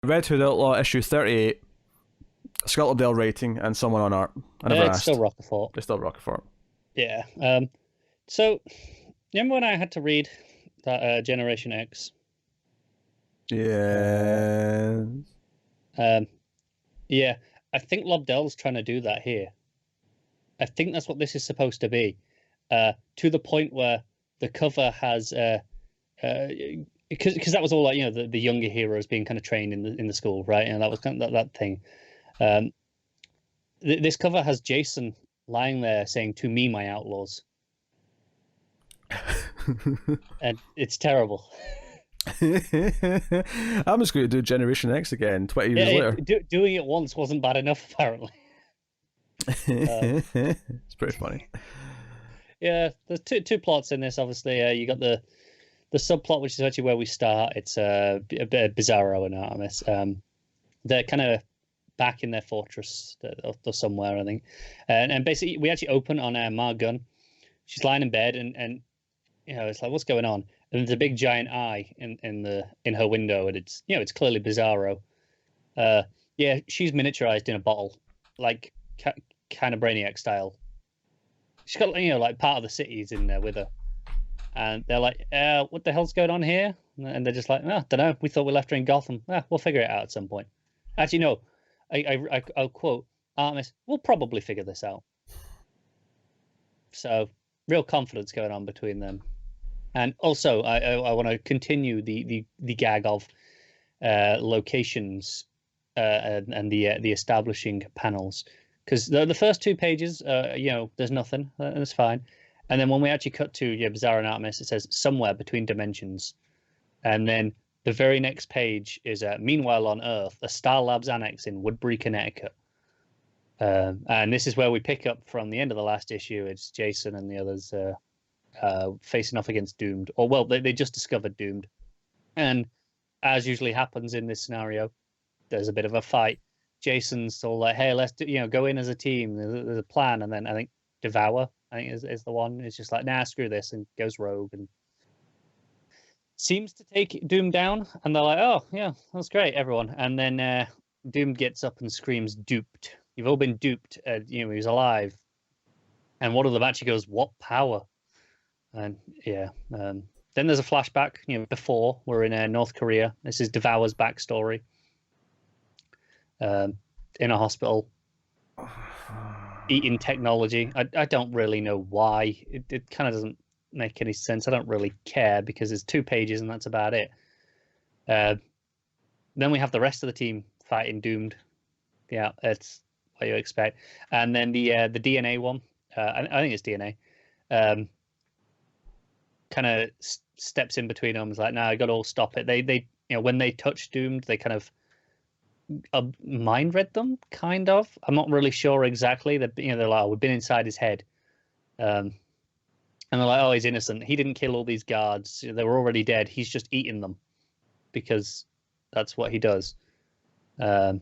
Red Hood Outlaw issue 38, Scuttledale rating, and someone on art. I never It's still asked. Rocafort. It's still Rockefort. Yeah. So remember when I had to read that Generation X? Uh, Yeah. um, yeah, I think Lobdell's trying to do that here. I think that's what this is supposed to be. To the point where the cover has uh, because that was all like the younger heroes being kind of trained in the school, right? And that was kind of that thing. Um, this cover has Jason lying there saying, "To me, my outlaws," and it's terrible. I'm just going to do Generation X again 20 Yeah, years later. doing it once wasn't bad enough, apparently. Um, It's pretty funny. yeah, there's two plots in this. Obviously, you got the subplot, which is actually where we start. It's a bit of Bizarro and Artemis. They're kind of back in their fortress or somewhere, I think. And basically, we actually open on Ma Gunn. She's lying in bed, and it's like, what's going on? And there's a big giant eye in her window, and it's clearly Bizarro. Uh, yeah, she's miniaturized in a bottle, like kind of Brainiac style. She's got like part of the city's in there with her, and they're like, "What the hell's going on here?" And they're just like, "Oh, don't know. We thought we left her in Gotham. We'll figure it out at some point." Actually, no. I'll quote Artemis. We'll probably figure this out. So real confidence going on between them. And also, I want to continue the gag of locations and the establishing panels, because the first two pages, there's nothing, and it's fine. And then when we actually cut to Bizarre and Artemis, it says somewhere between dimensions, and then the very next page is meanwhile on Earth, a Star Labs annex in Woodbury, Connecticut. And this is where we pick up from the end of the last issue. It's Jason and the others facing off against Doomed, or well, they just discovered Doomed, and as usually happens in this scenario, there's a bit of a fight. Jason's all like, "Hey, let's go in as a team. There's a plan," and then I think Devour, I think is the one. It's just like, "Nah, screw this," and goes rogue and seems to take Doom down. And they're like, "Oh yeah, that's great, everyone." And then Doom gets up and screams, "Duped! You've all been duped." He's alive, and one of them actually goes, "What power?" And yeah, then there's a flashback. Before we're in North Korea. This is Devour's backstory. Um, in a hospital, eating technology. I don't really know why. It kind of doesn't make any sense. I don't really care because it's 2 pages and that's about it. Uh, then we have the rest of the team fighting Doomed. Yeah, it's what you expect. And then the DNA one. I think it's DNA. Kind of steps in between them. Is like, no, I got to all stop it. They when they touch Doomed, they kind of mind read them, kind of. I'm not really sure exactly. They're like, oh, we've been inside his head, and they're like, oh, he's innocent. He didn't kill all these guards. They were already dead. He's just eating them because that's what he does. Um,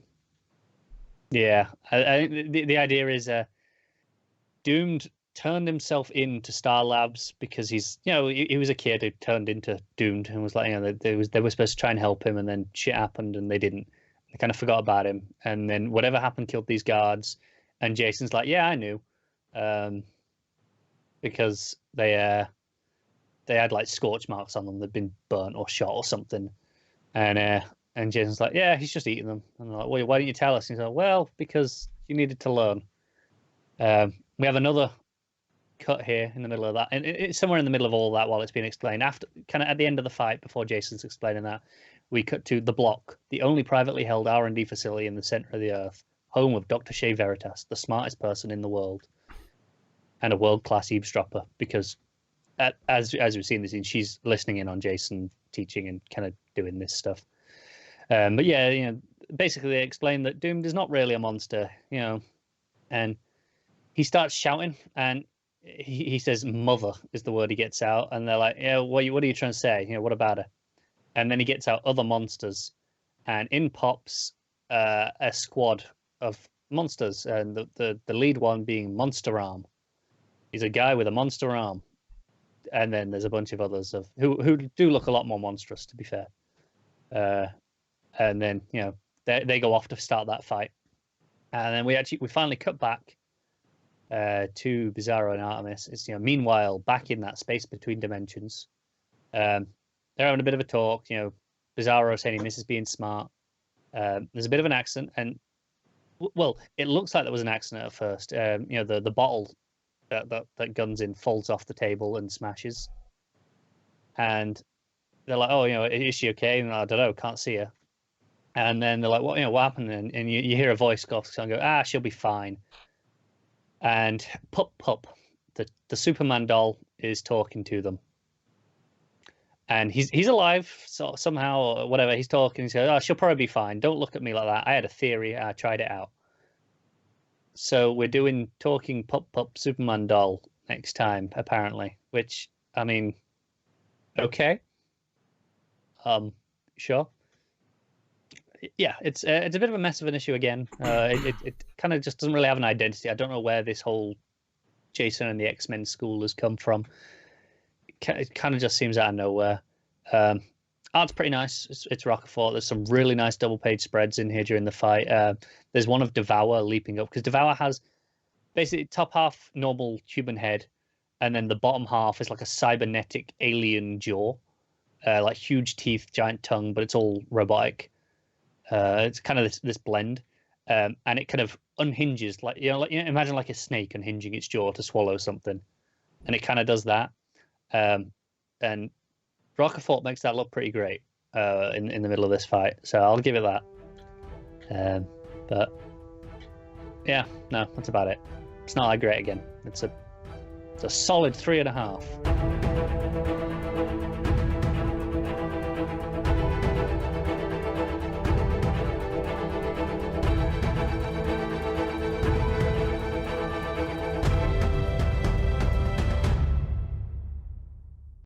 yeah, I the idea is Doomed turned himself into Star Labs because he was a kid who turned into Doomed and was like, they were supposed to try and help him, and then shit happened and they didn't. They kind of forgot about him, and then whatever happened killed these guards. And Jason's like, yeah, I knew, because they had like scorch marks on them. They'd been burnt or shot or something. And Jason's like, yeah, he's just eating them. And I'm like, well, why didn't you tell us? And he's like, well, because you needed to learn. We have another cut here in the middle of that, and it's somewhere in the middle of all that while it's being explained. After kind of at the end of the fight, before Jason's explaining that, we cut to the Block, the only privately held R&D facility in the center of the Earth, home of Dr. Shea Veritas, the smartest person in the world, and a world-class eavesdropper. Because as we've seen this, she's listening in on Jason teaching and kind of doing this stuff. But yeah, basically they explain that Doomed is not really a monster, and he starts shouting, and he says "mother" is the word he gets out, and they're like, "Yeah, what are you trying to say? What about her?" And then he gets out other monsters, and in pops a squad of monsters, and the lead one being Monster Arm. He's a guy with a monster arm, and then there's a bunch of others who do look a lot more monstrous, to be fair. Uh, and then they go off to start that fight, and then we finally cut back to Bizarro and Artemis. It's meanwhile back in that space between dimensions. They're having a bit of a talk. Bizarro saying he misses being smart. There's a bit of an accident, and well, it looks like there was an accident at first. The bottle that Guns in falls off the table and smashes, and they're like, "Oh, is she okay?" And I don't know, can't see her. And then they're like, "What happened?" And you hear a voice go, she'll be fine." And Pup, the Superman doll, is talking to them, and he's alive somehow or whatever. He's talking. He says, "Oh, she'll probably be fine. Don't look at me like that. I had a theory. I tried it out." So we're doing talking Pup Superman doll next time, apparently. Which, I mean, okay, sure. Yeah, it's a bit of a mess of an issue again. It kind of just doesn't really have an identity. I don't know where this whole Jason and the X-Men school has come from. It kind of just seems out of nowhere. Art's pretty nice. It's Rocafort. There's some really nice double-page spreads in here during the fight. There's one of Devour leaping up, because Devour has basically top half normal human head, and then the bottom half is like a cybernetic alien jaw, like huge teeth, giant tongue, but it's all robotic. It's kind of this blend, and it kind of unhinges like imagine like a snake unhinging its jaw to swallow something, and it kind of does that. And Rocafort makes that look pretty great in the middle of this fight, so I'll give it that. But yeah, no, that's about it. It's not that great again. It's a solid 3.5.